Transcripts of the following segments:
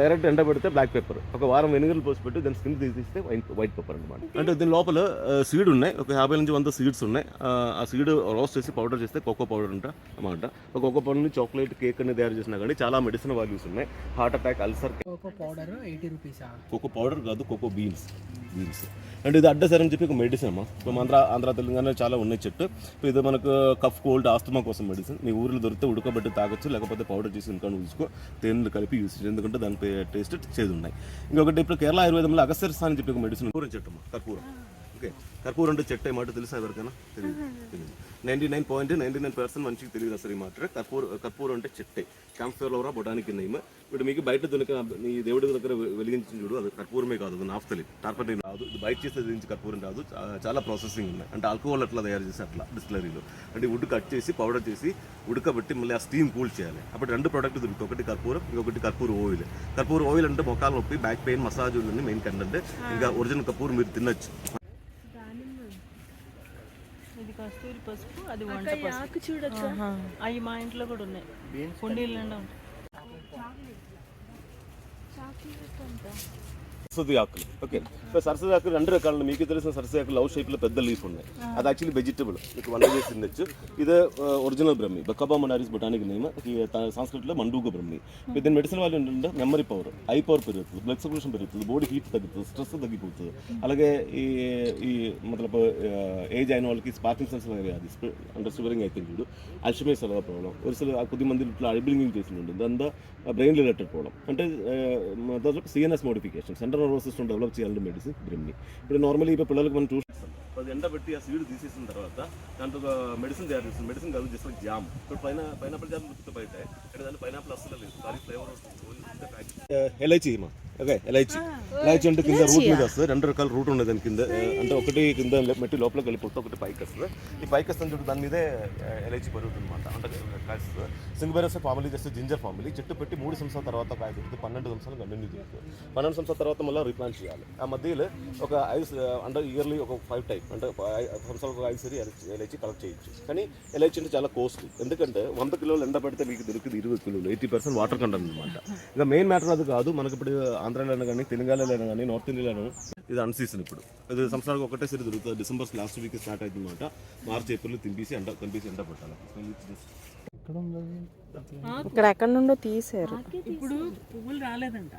Direct ఎండబెడితే black pepper, ఒక వారం వెనిగర్లు పోసి పెట్టి దాని స్కిన్ తీసిస్తే వైట్ పెప్పర్ అనమాట. అంటే దీని లోపల సీడ్ ఉన్నాయి, ఒక 50 నుంచి 100 సీడ్స్ ఉన్నాయి. ఆ సీడ్ రోస్ట్ చేసి పౌడర్ చేస్తే కోకో పౌడర్ అన్నమాట. ఒక కోకో పౌడర్ నుంచి చాక్లెట్ కేక్ అనేది తయారు చేసినా కానీ చాలా మెడిసిన్ వాల్యూస్ ఉన్నాయి. Heart attack, ulcer. Cocoa powder 80 rupees. Cocoa powder కాదు, కోకో బీన్స్. అంటే ఇది అడ్డసర్ అని చెప్పి ఒక మెడిసిన్ అమ్మా. ఇప్పుడు ఆంధ్ర తెలంగాణ చాలా ఉన్నాయి చెట్టు. ఇది మనకు కఫ్, కోల్డ్, ఆస్తమా కోసం మెడిసిన్. మీ ఊరిలో దొరికితే ఉడకబెట్టి తాగొచ్చు, లేకపోతే పౌడర్ చేసి ఇంకా తీసుకో, తేనెలు కలిపి యూస్ చేసి, ఎందుకంటే దాని టేస్ట్ చేదు ఉన్నాయి. ఇంకొకటి ఇప్పుడు కేరళ ఆయుర్వేదంలో అగస్త్యర్ అని చెప్పి ఒక మెడిసిన్. కర్పూరం చెట్టు అమ్మా, కర్పూరం. ఓకే, కర్పూరం అంటే చెట్టు మాట తెలుసా ఎవరికైనా? తెలియదు. 99.99% మనిషికి తెలియదు అసలు ఈ మాట. కర్పూరం అంటే చెట్టే, క్యాంఫ్లోరా బొటానిక్ నేమ్. ఇప్పుడు మీకు బయట దొరికిన మీ దేవుడి దగ్గర వెలిగించిన చూడు, అది కర్పూరమే కాదు, అది నాఫ్తలిన్, టార్పలిన్ రాదు. ఇది బయట చేస్తే నుంచి కర్పూరం రాదు, చాలా ప్రాసెసింగ్ ఉన్నాయి. అంటే ఆల్కహాల్ అట్లా తయారు చేసి అట్లా డిస్టిలరీలో, అంటే వుడ్ కట్ చేసి పౌడర్ చేసి ఉడకబెట్టి మళ్ళీ ఆ స్టీమ్ కూల్ చేయాలి. అప్పుడు 2 ప్రోడక్ట్ దొరుకుతాయి, ఒకటి కర్పూరం, ఇంకొకటి కర్పూర ఆయిల్. కర్పూర ఆయిల్ అంటే మొక్కలు నొప్పి, బ్యాక్ పెయిన్, మసాజులు మెయిన్ కంటే. ఇంకా ఒరిజినల్ కర్పూరం మీరు తినొచ్చు. ఇది కస్తూరి పసుపు, అది వంట పసుపు చూడొచ్చు. అవి మా ఇంట్లో కూడా ఉన్నాయి, కుండీలు నిండా ఉంటాయి. సరస్వతి ఆకులు. ఓకే, సో సరస్వతి ఆకులు 2 రకాలు. మీకు తెలిసిన సరస్వతి ఆకులు లవ్ షేప్లో పెద్ద లీఫ్ ఉన్నాయి, అది యాక్చువల్లీ వెజిటబుల్, మీకు వంట చేసి తినచ్చు. ఇది ఒరిజినల్ బ్రహ్మి, బకాబా మొనారిస్ బొటానిక్ నేమ్. సంస్కృతిలో మండూగ బ్రహ్మి. దీని మెడిసిన్ వాళ్ళు ఏంటంటే మెమరీ పవర్, ఐ పవర్ పెరుగుతుంది, బ్లడ్ సర్క్యులేషన్ పెరుగుతుంది, బాడీ హీట్ తగ్గుతుంది, స్ట్రెస్ తగ్గిపోతుంది. అలాగే ఈ మతలబ్ ఏజ్ అయిన వాళ్ళకి పార్కిన్సన్స్ అనేది అంటే షుగరింగ్ అయితే చూడు, అల్షమేస్ అలా ప్రాబ్లం, కొద్దిమంది ఇట్లా ఐబ్లింగింగ్ చేసి ఉంటుంది, దాంతో బ్రెయిన్ రిలేటెడ్ ప్రాబ్లం. అంటే దాంట్లో CNS modification, central nervous system develop చేయాలంటే మెడిసిన్ బ్రహ్మి. ఇప్పుడు నార్మల్లీ ఇప్పుడు పిల్లలకు మనం చూస్తాం, అది ఎండబెట్టి ఆ సీడ్ తీసేసిన తర్వాత దాంట్లో మెడిసిన్ తయారు చేస్తుంది. మెడిసిన్ కాదు, జస్ట్ జామ్. ఇప్పుడు పైనాపిల్ జామ్ దొరుకుతుంది బయట, అంటే దాంట్లో పైనాపిల్ అసలు లేదు, దాని ఫ్లేవర్ వస్తుంది. ఎలైచి మా, ఓకే, ఎలైచి అంటే కింద రూట్ మీద వస్తుంది. 2 రకాల రూట్ ఉన్నాయి దాని కింద. అంటే ఒకటి కింద మెట్టి లోపలికి వెళ్ళిపోతుంది, ఒకటి పైకి వస్తుంది. ఈ పైకి వస్తుంది చూడు, దాని మీదే ఎలైచి పెరుగుతుంది అనమాట. అంటే కాస్తుంది. సింగబెరస్ ఫ్యామిలీ చేస్తే జింజర్ ఫ్యామిలీ. చెట్టు పెట్టి 3 సంవత్సరాల తర్వాత కాయ దొరుకుతుంది, 12 సంవత్సరాలు కంటిన్యూ చేస్తుంది. 12 సంవత్సరాల తర్వాత మళ్ళీ రీప్లాంట్ చేయాలి. ఆ మధ్యలో ఒక 5 అంటే ఇయర్లీ ఒక 5 టైప్, అంటే 5 సంవత్సరాలకు 5 సరి ఎలైచి కలెక్ట్ చేయొచ్చు. కానీ ఎలైచి అంటే చాలా కాస్ట్లీ, ఎందుకంటే 100 కిలోలు ఎండ పెడితే మీకు దొరికింది 20 కిలోలు, 80% వాటర్ కంటెంట్ అనమాట. ఇంకా మెయిన్ మ్యాటర్ అది కాదు. మనకి ఇప్పుడు ఆంధ్రాలో కానీ, తెలంగాణలో కానీ, నార్త్ ఇండియాలో ఇది అన్సీజన్. ఇప్పుడు ఇది సంవత్సరానికి ఒకటే సరి దొరుకుతుంది. డిసెంబర్ లాస్ట్ వీక్ స్టార్ట్ అవుతుంది అనమాట. మార్చ్, ఏప్రిల్ తింపేసి ఎండ పట్టాలి. ఇక్కడ ఎక్కడ నుండో తీసారు, ఇప్పుడు పువ్వులు రాలేదంట.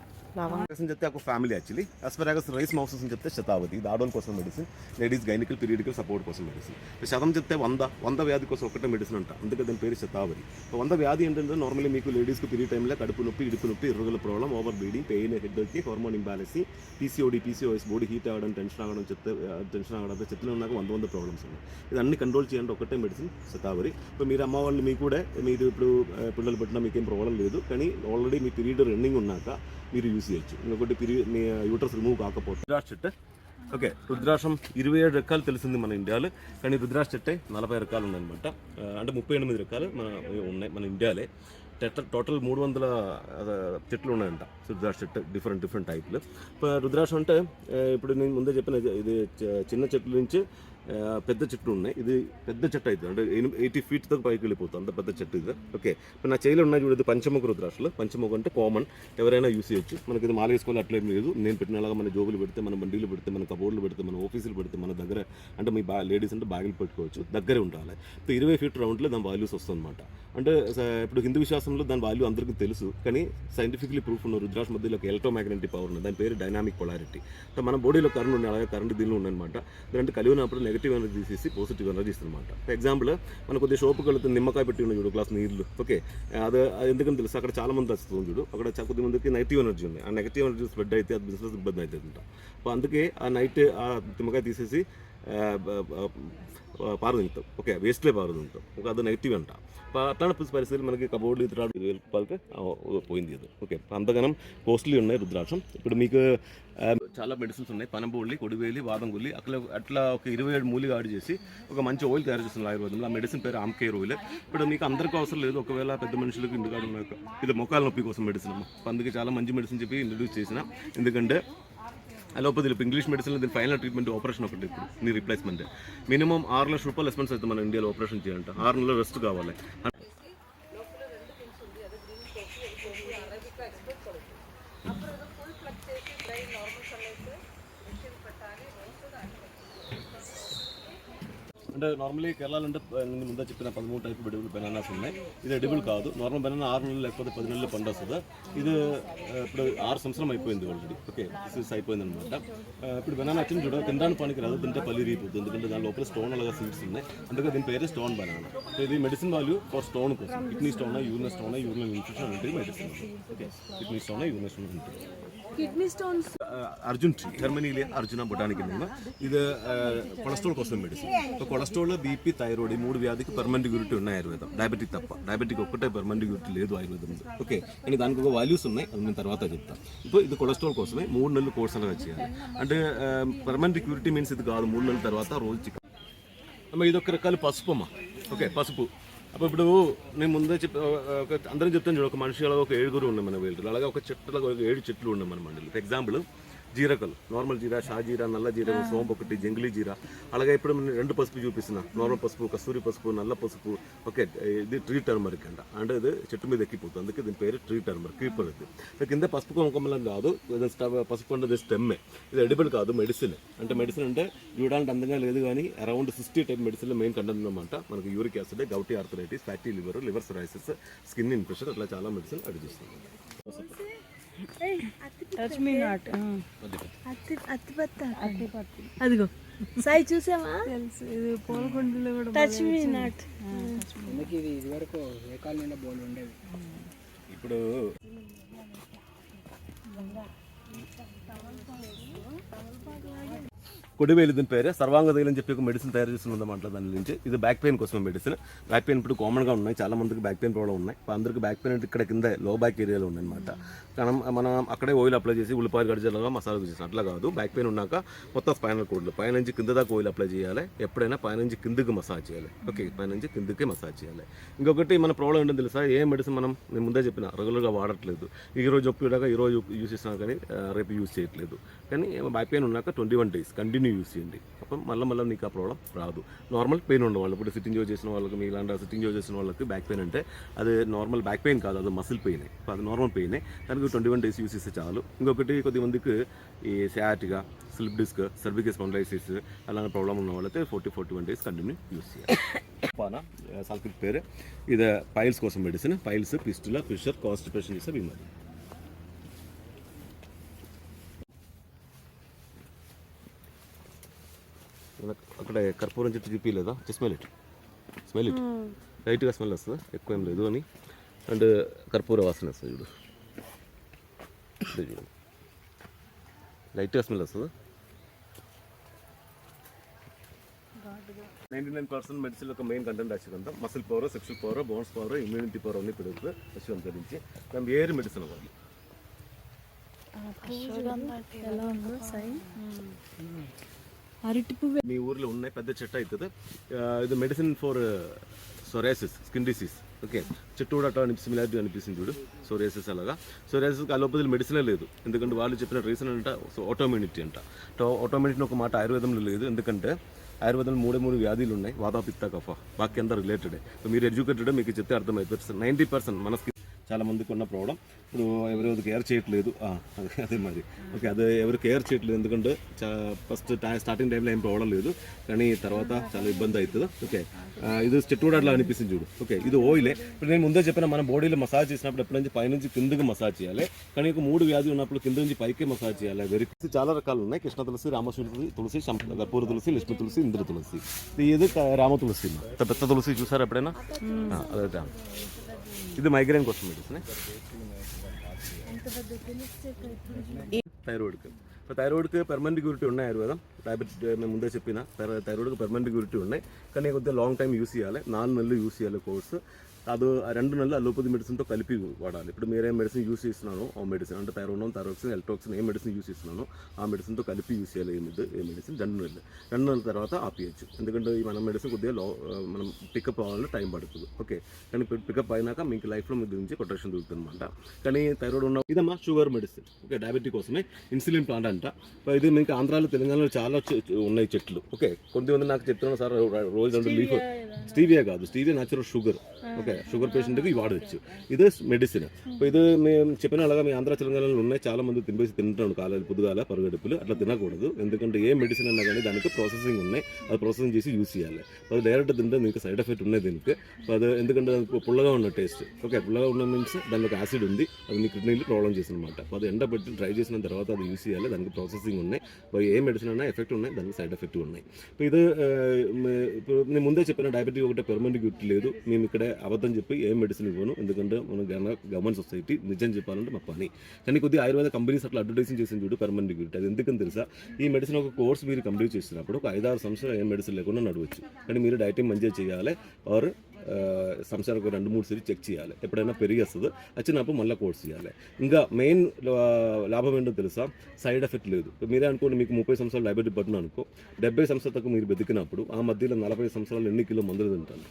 చెప్తే ఒక ఫ్యామిలీ యాక్చువల్లీ అస్పరాగస్ రైస్ మౌసెస్ అని చెప్తే శతావతి, ఇది ఆడోళ్ళ కోసం మెడిసిన్, లేడీస్ గైనికల్ పీరియడికల్ సపోర్ట్ కోసం మెడిసిన్. శతం చెప్తే 100 వ్యాధి కోసం ఒకటే మెడిసిన్ అంట, అందుకే దాని పేరు శతావతి. 100 వ్యాధి ఏంటంటే నార్మల్లీ మీకు లేడీస్కి పీరియడ్ టైంలో కడుపు నొప్పి, ఇడుపు నొప్పి, ఇరుగుల problem, over bleeding, pain, head వచ్చి, hormone imbalance, PCOS, body heat అవ్వడం, టెన్షన్ అవ్వడం, చెత్తలో ఉన్నాక 100 ప్రాబ్లమ్స్ ఉన్నాయి. ఇది అన్ని కంట్రోల్ చేయండి ఒకటే మెడిసిన్ శతావరి. ఇప్పుడు మీరు అమ్మ వాళ్ళు మీకు కూడా మీరు ఇప్పుడు పిల్లలు పెట్టినా మీకేం ప్రాబ్లం లేదు, కానీ ఆల్రెడీ మీ పీరియడ్ రన్నింగ్ ఉన్నాక మీరు యూస్ చేయొచ్చు. ఇంకొకటి మీ యూటర్స్ రిమూవ్ కాకపోతే రుద్రాక్ష చెట్టు. ఓకే, రుద్రాక్షం 27 రకాలు తెలిసింది మన ఇండియాలో, కానీ రుద్రాక్ష చెట్టే 40 రకాలు ఉన్నాయన్నమాట. అంటే 38 రకాలు ఉన్నాయి మన ఇండియాలో. టోటల్ 300 చెట్లు ఉన్నాయంట రుద్రాక్ష చెట్టు, డిఫరెంట్ టైప్లు. రుద్రాక్షం అంటే ఇప్పుడు నేను ముందే చెప్పిన, ఇది చిన్న చెట్ల నుంచి పెద్ద చెట్లు ఉన్నాయి. ఇది పెద్ద చెట్టు అవుతుంది, అంటే 80 ఫీట్తో పైకి వెళ్ళిపోతుంది, అంత పెద్ద చెట్టు ఇది. ఓకే, ఇప్పుడు నా చేయిలో ఉన్నాయి చూడదు పంచముఖ రుద్రాక్షలు. పంచముఖ అంటే కామన్, ఎవరైనా యూస్ చేయొచ్చు. మనకి ఇది మాల వేసుకోవాలి అట్లేం లేదు. నేను పెట్టినలాగా మన జోబులు పెడితే, మన బండీలు పెడితే, మన కబోర్డులు పెడితే, మన ఆఫీసులు పెడితే, మన దగ్గర అంటే మీ లేడీస్ అంటే బ్యాగులు పెట్టుకోవచ్చు, దగ్గరే ఉండాలి. ఇప్పుడు 20 ఫీట్ రౌండ్లో దాని వాల్యూస్ వస్తుంది అనమాట. అంటే ఇప్పుడు హిందూ విశ్వాసంలో దాని వాల్యూ అందరికీ తెలుసు, కానీ సైంటిఫిక్లీ ప్రూఫ్ ఉన్న రుద్రాక్ష మధ్యలో ఒక ఎలక్ట్రోమాగ్నెటిక్ పవర్ ఉంది, దాని పేరు డైనామిక్ పొలారిటీ. అంటే మన బాడీలో కరెంట్ ఉన్నాయి, అలాగే కరెంట్ దీనిలో ఉందన్నమాట. దాంట్లో కలిగినప్పుడు నెగిటివ్ ఎనర్జీ తీసేసి పాజిటివ్ ఎనర్జీ ఇస్తుంది అనమాట. ఫర్ ఎగ్జాంపుల్ మన కొద్దిగా షోపుకి వెళ్తుంది, నిమ్మకాయ పెట్టి ఉన్న చూడు, గ్లాస్ నీళ్ళు. ఓకే, అది ఎందుకని తెలుసు, అక్కడ చాలా మంది వస్తుంది చూడు, అక్కడ కొద్ది మందికి నెగిటివ్ ఎనర్జీ ఉంది. ఆ నెగిటివ్ ఎనర్జీ స్ప్రెడ్ అయితే అది బిజినెస్ ఇబ్బంది అవుతుందంట. అందుకే ఆ నైట్ ఆ నిమ్మకాయ తీసేసి పారదింటాం. ఓకే, వేస్ట్లే పారదింటాం. ఒక అది నెగిటివ్ అంట. అట్లాంటి పరిస్థితులు మనకి కబోర్డులు 20,000 రూపాయలకి పోయింది అది. ఓకే, అంతగానం కాస్ట్లీ ఉన్నాయి రుద్రాక్షం. ఇప్పుడు మీకు చాలా మెడిసిన్స్ ఉన్నాయి, పనబోళ్ళి, కొడివేలి, వాదంగుల్లి, అట్లా ఒక 27 మూలిగా యాడ్ చేసి ఒక మంచి ఆయిల్ తయారు చేస్తుంది ఆయుర్వేదంలో. ఆ మెడిసిన్ పేరు ఆమ్కేర్ ఆయిల్. ఇప్పుడు మీకు అందరికీ అవసరం లేదు, ఒకవేళ పెద్ద మనుషులకు ఇంటికాడ ఉన్నాక ఇది మొక్కల నొప్పి కోసం మెడిసిన్ అమ్మ. అందుకే చాలా మంచి మెడిసిన్ చెప్పి ఇంట్రడ్యూస్ చేసిన, ఎందుకంటే అలోపతి ఇప్పుడు ఇంగ్లీష్ మెడిసిన్లో దీని ఫైనల్ ట్రీట్మెంట్ ఆపరేషన్ ఒకటి. ఇప్పుడు నీ రీప్లేస్మెంట్ మినిమం 6 లక్షల రూపాయలు ఎక్స్పెన్స్ అవుతుంది మన ఇండియాలో ఆపరేషన్ చేయాలంటే. 6 నెలలు రెస్ట్ కావాలి. అంటే నార్మల్లీ కేరళలో అంటే నేను ముందే చెప్పిన 13 టైప్ ఎడిబుల్ బనానాస్ ఉన్నాయి. ఇది ఎడిబుల్ కాదు. నార్మల్ బనానా 6 నెలలు లేకపోతే 10 నెలలు పండు వస్తుంది. ఇది ఇప్పుడు 6 సంవత్సరం అయిపోయింది ఆల్రెడీ. ఓకే, సీడ్స్ అయిపోయింది అనమాట. ఇప్పుడు బనానా వచ్చింది చూడ కింద పనికి రాదు, తింటే పల్లి రీపోతుంది. ఎందుకంటే దాని లోపల స్టోన్ అలాగా సీడ్స్ ఉన్నాయి. అందుకే దీని పేరు స్టోన్ బనానా. ఇది మెడిసిన్ వాల్యూ ఫర్ స్టోన్ కోసం. Kidney stone, urinal stone, urinal infection ఉంటుంది medicine. Okay, kidney stone, urinal stone ఉంటుంది. కిడ్నీ స్టోన్స్ అర్జున్ ట్రీ, జర్మనీలో అర్జున బొటానికల్ నేమ్. ఇది కొలెస్ట్రాల్ కోసం medicine. So cholesterol, BP, thyroid ఈ 3 వ్యాధికి పర్మనెంట్ క్యూరిటీ ఉన్నాయి ఆయుర్వేదం. డయాబెటిక్ తప్ప, డయాబెటిక్ ఒక్కటే పర్మనెంట్ క్యూరిటీ లేదు ఆయుర్వేదం. ఓకే, కానీ దానికి ఒక వాల్యూస్ ఉన్నాయి, అది నేను తర్వాత చెప్తాను. ఇప్పుడు ఇది కొలెస్ట్రాల్ కోసమే 3 నెలలు కోర్స్ అలా చేయాలి. అంటే పర్మనెంట్ క్యూరిటీ మీన్స్ ఇది కాదు, 3 నెలల తర్వాత రోజు చికెన్ అమ్మ. ఇది ఒక రకాల పసుపు అమ్మ. ఓకే, పసుపు. అప్పుడు ఇప్పుడు నేను ముందే అందరం చెప్తాను చూడు, ఒక మనిషి అలాగా ఒక 7 ఉన్నాయి మన వీళ్ళు. అలాగే ఒక చెట్టులాగా ఒక 7 చెట్లు ఉన్నాయి మన మండలి. ఫర్ ఎగ్జాంపుల్ జీరకలు, నార్మల్ జీరా, షాజీరా, నల్ల జీరా, సోంపు ఒకటి, జంగిలీ జీరా. అలాగే ఇప్పుడు నేను 2 పసుపు చూపిస్తున్నా, నార్మల్ పసుపు, కస్తూరి పసుపు, నల్ల పసుపు. ఓకే, ఇది ట్రీ టర్మరిక్ అంట. అంటే ఇది చెట్టు మీద ఎక్కిపోతుంది, అందుకే దీని పేరు ట్రీ టర్మరిక్. క్రీపర్ ఇది కింద పసుపు కుంకుమలం కాదు, పసుపు అంటే స్టెమ్మే. ఇది ఎడిబుల్ కాదు, మెడిసిన్. అంటే మెడిసిన్ అంటే చూడడానికి అందంగా లేదు, కానీ అరౌండ్ 60 టైప్ మెడిసిన్లో మెయిన్ కంటెంట్ అనమాట. మనకి uric acid, gouty arthritis, fatty liver psoriasis, skin infection, అట్లా చాలా మెడిసిన్ అడిగి చేస్తుంది. అదిగో సాయి చూసావా? తెలుసు, ఇది పూలకొండలో కూడా టచ్ మీ నాట్. ఇప్పుడు కొడివేలు దీని పేరే సర్వాంగ తైలం అని చెప్పి ఒక మెడిసిన్ తయారు చేస్తుందన్నమాట దాని నుంచి. ఇది బ్యాక్ పెయిన్ కోసం మెడిసిన్. బ్యాక్ పెయిన్ ఇప్పుడు కామన్గా ఉన్నాయి, చాలా మందికి బ్యాక్ పెయిన్ ప్రాబ్లం ఉన్నాయి. అందరికి బ్యాక్ పెయిన్ అంటే ఇక్కడ కింద లో బ్యాక్ ఏరియాలో ఉందన్నమాట. కానీ మనం అక్కడే ఆయిల్ అప్లై చేసి ఉల్లిపాయలు గడిచేలాగా మసాలా చేసిన అట్లా కాదు. బ్యాక్ పెయిన్ ఉన్నాక మొత్తం స్పైనల్ కోడ్లో పైనుంచి కింద దాకా ఆయిల్ అప్లై చేయాలి. ఎప్పుడైనా పైనుంచి కిందకి మసాజ్ చేయాలి. ఓకే, పైనుంచి కిందకి మసాజ్ చేయాలి. ఇంకొకటి మన ప్రాబ్లం ఏంటో తెలుసా, ఏ మెడిసిన్ నేను ముందే చెప్పిన రెగ్యులర్గా వాడట్లేదు. ఈరోజు ఒప్పుదాకా ఈరోజు యూస్ చేసినా కానీ రేపు యూస్ చేయట్లేదు. కానీ బ్యాక్ పెయిన్ ఉన్నాక 21 days కంటిన్యూ యూస్ చేయండి. അപ്പം మళ్ళీ నీకు ఆ ప్రాబ్లం రాదు. నార్మల్ పెయిన్ ఉన్న వాళ్ళు, ఇప్పుడు సిట్టింగ్ జాబ్ చేసిన వాళ్ళకి, మీ ఇలాంటి సిట్టింగ్ జాబ్ చేసిన వాళ్ళకి బ్యాక్ పెయిన్ అంటే అది నార్మల్ బ్యాక్ పెయిన్ కాదు, అది మసిల్ పెయిన్. అది నార్మల్ పెయిన్. దానికి 21 days యూస్ చేస్తే చాలు. ఇంకొకటి కొద్దిమందికి ఈ సయాటిగా, స్లిప్ డిస్క్, సర్వికల్ స్పాండిలైసిస్ అలాంటి ప్రాబ్లం ఉన్న వాళ్ళైతే 41 days కంటిన్యూ యూస్ చేయాలి. పానా సాల్కిట్ పేరు. ఇది పైల్స్ కోసం medicine. Piles, fistula, fissure, constipation చేసే బీమారి. అక్కడ కర్పూరం చెట్టు చూపించలేదా? స్మెల్ ఇట్ లైట్గా స్మెల్ వస్తుంది, ఎక్కువ ఏం లేదు అని. అండ్ కర్పూర వాసన వస్తుంది చూడు, చూడు లైట్గా స్మెల్ వస్తుంది. 99% మెడిసిన్ యొక్క మెయిన్ కంటెంట్ అశ్వంతం. Muscle power, sexual power, bones power, immunity power అన్ని పెరుగుతుంది అశ్వంతం నుంచి. మనం వేరే మెడిసిన్ అవ్వాలి. అరటి పువ్వు మీ ఊర్లో ఉన్నాయి, పెద్ద చెట్టు అవుతుంది. ఇది medicine for psoriasis, skin disease. Okay, చెట్టు కూడా అట్లా సిమిలారిటీ అనిపిస్తుంది చూడు, సోరియాసిస్ అలాగా. సోరియాసిస్కి అలోపతిలో మెడిసినే లేదు, ఎందుకంటే వాళ్ళు చెప్పిన రీజన్ అంట ఆటోమ్యూనిటీ అంట. ఆటోమ్యూనిటీ ఒక మాట ఆయుర్వేదంలో లేదు, ఎందుకంటే ఆయుర్వేదంలో 3 వ్యాధులు ఉన్నాయి, వాత, పిత్త, కఫ. వాకి అంతా రిలేటెడ్. మీరు ఎడ్యుకేటెడ్, మీకు చెప్తే అర్థమవుతుంది. 90% మన స్కిన్ చాలా మందికి ఉన్న ప్రాబ్లం. ఇప్పుడు ఎవరు కేర్ చేయట్లేదు, అదే మరి. ఓకే, అదే ఎవరు కేర్ చేయట్లేదు, ఎందుకంటే ఫస్ట్ స్టార్టింగ్ టైంలో ఏం ప్రాబ్లం లేదు, కానీ తర్వాత చాలా ఇబ్బంది అవుతుంది. ఓకే, ఇది చెట్టు కూడా అట్లా అనిపిస్తుంది చూడు. ఓకే, ఇది ఆయిలే. ఇప్పుడు నేను ముందే చెప్పిన, మన బాడీలో మసాజ్ చేసినప్పుడు ఎప్పటి నుంచి పైనుంచి కిందకి మసాజ్ చేయాలి, కానీ 3 వ్యాధులు ఉన్నప్పుడు కింద నుంచి పైకి మసాజ్ చేయాలి. చాలా రకాలు ఉన్నాయి. కృష్ణ తులసి, రామశివుడి తులసి, కర్పూర తులసి, లక్ష్మీ తులసి, ఇంద్ర తులసి. ఇది రామ తులసి, పెద్ద తులసి చూసారు ఎప్పుడైనా? అదే. ఇది మైగ్రేన్ కోసం మెడిసిన్. థైరాయిడ్కి పర్మనెంట్ క్యూరిటీ ఉన్నాయి ఆయుర్వేదం. డయాబెటిస్ మేము ముందే చెప్పిన థైరాయిడ్కి పర్మనెంట్ క్యూరిటీ ఉన్నాయి, కానీ కొద్దిగా లాంగ్ టైం యూస్ చేయాలి. 4 నెలలు యూస్ చేయాలి కోర్సు. అది 2 నెలలు అలోపతి మెడిసిన్తో కలిపి వాడాలి. ఇప్పుడు మీరేం మెడిసిన్ యూస్ చేస్తున్నానో ఆ మెడిసిన్, అంటే థైరోనోన్, థైరోక్సిన్, ఎల్ట్రోక్సిన్ ఏ మెడిసిన్ యూస్ చేస్తున్నానో ఆ మెడిసిన్తో కలిపి యూస్ చేయాలి. ఏ మెడిసిన్ 2 నెలల తర్వాత ఆపేయచ్చు, ఎందుకంటే మన మెడిసిన్ కొద్దిగా మనం పికప్ అవ్వాలని టైం పడుతుంది. ఓకే, కానీ పికప్ అయినాక మీకు లైఫ్లో మీ గురించి ప్రొటెక్షన్ దొరుకుతుంది అనమాట. కానీ థైరాయిడ్ ఉన్న ఇదమ్మా షుగర్ మెడిసిన్. ఓకే, డయాబెటిక్ కోసమే ఇన్సులిన్ ప్లాంట్ అంట. ఇది మీకు ఆంధ్రాలో, తెలంగాణలో చాలా ఉన్నాయి చెట్లు. ఓకే, కొంతమంది నాకు చెప్తున్నాను సార్ రోజు 2 లీఫ్. స్టీవియా కాదు, stevia natural sugar. Okay, okay, sugar పేషెంట్కి ఇవి వాడవచ్చు. ఇది మెడిసిన్. ఇది మేము చెప్పిన అలాగా మీ ఆంధ్ర తెలంగాణలో ఉన్నాయి, చాలా మంది తింటాను కాలేజీ పొద్దుగాల పరుగడుపులు. అట్లా తినకూడదు, ఎందుకంటే ఏ మెడిసిన్ అన్నా కానీ దానికి ప్రాసెసింగ్ ఉన్నాయి, అది ప్రాసెసింగ్ చేసి యూస్ చేయాలి. అది డైరెక్ట్ తింటే మీకు సైడ్ ఎఫెక్ట్ ఉన్నాయి దీనికి. అది ఎందుకంటే పుల్లగా ఉన్న టేస్ట్, ఓకే, పుల్లగా ఉన్న మీన్స్ దానిలో ఒక యాసిడ్ ఉంది, అది మీ కిడ్నీలు ప్రాబ్లం చేసిన అనమాట. అది ఎండబెట్టి ట్రై చేసిన తర్వాత అది యూస్ చేయాలి, దానికి ప్రాసెసింగ్ ఉన్నాయి. ఏ మెడిసిన్ అన్నా ఎఫెక్ట్ ఉన్నాయి, దానికి సైడ్ ఎఫెక్ట్ ఉన్నాయి. ఇది ఇప్పుడు నేను ముందే చెప్పిన డయాబెటిక్ ఒకటే పెర్మనెంట్ గిఫ్ట్ లేదు. మేము ఇక్కడ అబద్ధం చెప్పి ఏ మెడిసిన్ ఇవ్వను, ఎందుకంటే మన గవర్నమెంట్ సొసైటీ నిజం చెప్పాలంటే మా పని. కానీ కొద్దిగా ఆయుర్వేద కంపెనీస్ అట్లా అడ్వర్టైజింగ్ చేసింది చూడు పెర్మనెంట్ గిఫ్ట్. అది ఎందుకని తెలుసా, ఈ మెడిసిన్ ఒక కోర్స్ మీరు కంప్లీట్ చేసినప్పుడు ఒక 5-6 సంవత్సరాలు ఏ మెడిసిన్ లేకుండా నడవచ్చు. కానీ మీరు డైటింగ్ మంచిగా చేయాలి, ఆర్ సంవత్సరానికి 2-3 సార్లు చెక్ చేయాలి. ఎప్పుడైనా పెరిగేస్తుంది వచ్చినప్పుడు మళ్ళీ కోర్స్ చేయాలి. ఇంకా మెయిన్ లాభం ఏంటో తెలుసా, సైడ్ ఎఫెక్ట్ లేదు. మీరే అనుకోండి, మీకు 30 సంవత్సరాలు డయాబెటిక్ పట్టిన అనుకో, 70 సంవత్సరాలకు మీరు బతికినప్పుడు ఆ మధ్యలో 40 సంవత్సరాలు ఎన్ని కిలో మందులు తింటాను.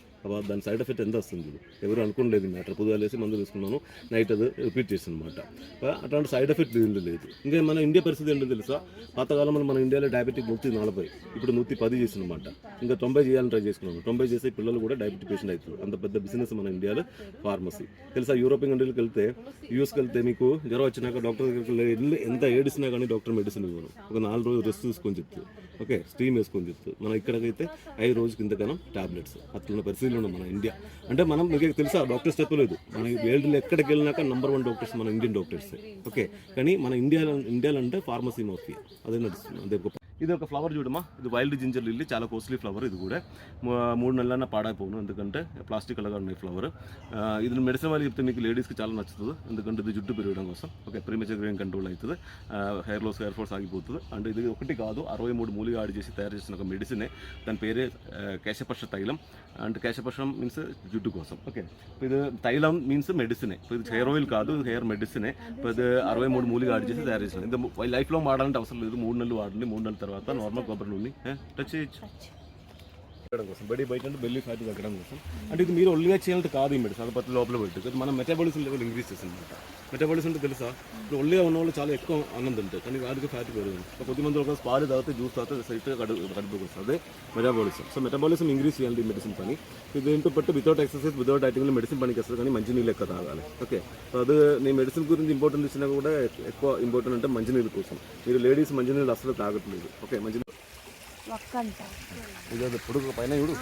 దాని సైడ్ ఎఫెక్ట్ ఎంత వస్తుంది ఎవరు అనుకోలేదు. మ్యాటర్ పొద్దుగా లేసి మందులు తీసుకున్నాను, నైట్ అది రిపీట్ చేసిన అనమాట. అట్లాంటి సైడ్ ఎఫెక్ట్ లేదు. ఇంకా మన ఇండియా పరిస్థితి ఏంటో తెలుసా, పాతకాలంలో మన ఇండియాలో డయాబెటిక్ 140, ఇప్పుడు 110 చేసిన అనమాట. ఇంకా 90 చేయాలని ట్రై చేసుకున్నాను. 90 చేసే పిల్లలు కూడా డయాబెటిక్ పేషెంట్ అవుతారు. అంత పెద్ద బిజినెస్ మన ఇండియాలో ఫార్మసీ. తెలుసా, యూరోపియన్ కంట్రీలకు వెళ్తే, యూఎస్కి వెళ్తే మీకు జ్వరం వచ్చినాక డాక్టర్ దగ్గరికి వెళ్ళి ఎంత ఏడిసినా కానీ డాక్టర్ మెడిసిన్ ఇవ్వను, ఒక 4 రోజులు రెస్ట్ తీసుకొని చెప్తారు, ఓకే, స్టీమ్ వేసుకొని చెప్తారు. మన ఇక్కడికైతే 5 రోజులకి ఇంతగానో టాబ్లెట్స్. అట్లా పరిస్థితులు ఉన్నాం మన ఇండియా. అంటే మనం మీకు తెలుసా, డాక్టర్స్ చెప్పలేదు, మన వరల్డ్లో ఎక్కడికి వెళ్ళినాక నంబర్ 1 డాక్టర్స్ మన ఇండియన్ డాక్టర్స్, ఓకే. కానీ మన ఇండియాలో అంటే ఫార్మసీ మాఫియా అదే నడుస్తుంది. అదే గొప్ప. ఇది ఒక ఫ్లవర్ చూడమా, ఇది వైల్డ్ జింజర్ లిల్లీ, చాలా కాస్ట్లీ ఫ్లవర్. ఇది కూడా 3 నెలలన్నా పాడైపోను, ఎందుకంటే ప్లాస్టిక్ అలాగా ఉన్నాయి ఫ్లవర్. ఇది మెడిసిన్ వాళ్ళు చెప్తే మీకు లేడీస్కి చాలా నచ్చుతుంది, ఎందుకంటే ఇది జుట్టు పెరగడం కోసం, ఓకే, ప్రీమేచర్ గ్రేయింగ్ కంట్రోల్ అవుతుంది, హెయిర్ లాస్, హెయిర్ ఫాల్స్ ఆగిపోతుంది. అంటే ఇది ఒకటి కాదు, 63 మూలిగా ఆడి చేసి తయారు చేసిన ఒక మెడిసినే. దాని పేరే కేశపర్ష తైలం. అంటే కేశపర్షం మీన్స్ జుట్టు కోసం, ఓకే. ఇది తైలం మీన్స్ మెడిసినే. ఇది హెయిర్ ఆయిల్ కాదు, హెయిర్ మెడిసినే. ఇది 63 మూలిగా ఆడి చేసి తయారు చేసిన. ఇది లైఫ్లో వాడాలంటే అవసరం లేదు, 3 నెలలు వాడండి. 3 నెలల తర్వాత నార్మల్ కొబ్బరి నూనె టచ్ చేయొచ్చు కోసం, బయట అంటే బెల్లీ ఫ్యాట్ తగ్గడం కోసం. అంటే ఇది మీరు ఒళ్ళుగా చేయాలంటే కాదు, ఈ మెడిసిన్ అది పత్తి లోపల పెట్టి మనం మెటాబాలిజం లెవెల్ ఇంక్రీజ్ చేస్తుంది అనమాట. మెటాబాలిజం అంటే తెలుసా, ఇప్పుడు ఒళ్ళుగా ఉన్న వాళ్ళు చాలా ఎక్కువ ఆనందం ఉంటుంది, కానీ వాటికి ఫ్యాట్ పెరుగుతుంది. కొద్దిమంది ఒక పాలు తాగితే, జ్యూస్ తాగితే సైట్గా కడుపుకి వస్తుంది, అదే మెటాబాలిజం. సో మెటాబాలిజం ఇంక్రీజ్ చేయాలి ఈ మెడిసిన్ పని. ఇది ఏంటో బట్టి వితౌట్ ఎక్సర్సైజ్, వితౌట్ డైటింగ్లో మెడిసిన్ పనికి వస్తుంది, కానీ మంచినీళ్ళు ఎక్కువ తాగాలి, ఓకే. సో అది నేను మెడిసిన్ గురించి ఇంపార్టెంట్ ఇచ్చినా కూడా ఎక్కువ ఇంపార్టెంట్ అంటే మంచినీళ్ళ కోసం. మీరు లేడీస్ మంచినీళ్ళు అసలు తాగట్లేదు, ఓకే. మంచినీళ్ళు ఇది పొడుగు పైన చూడు,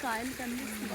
కాయలు కనిపిస్తుంది.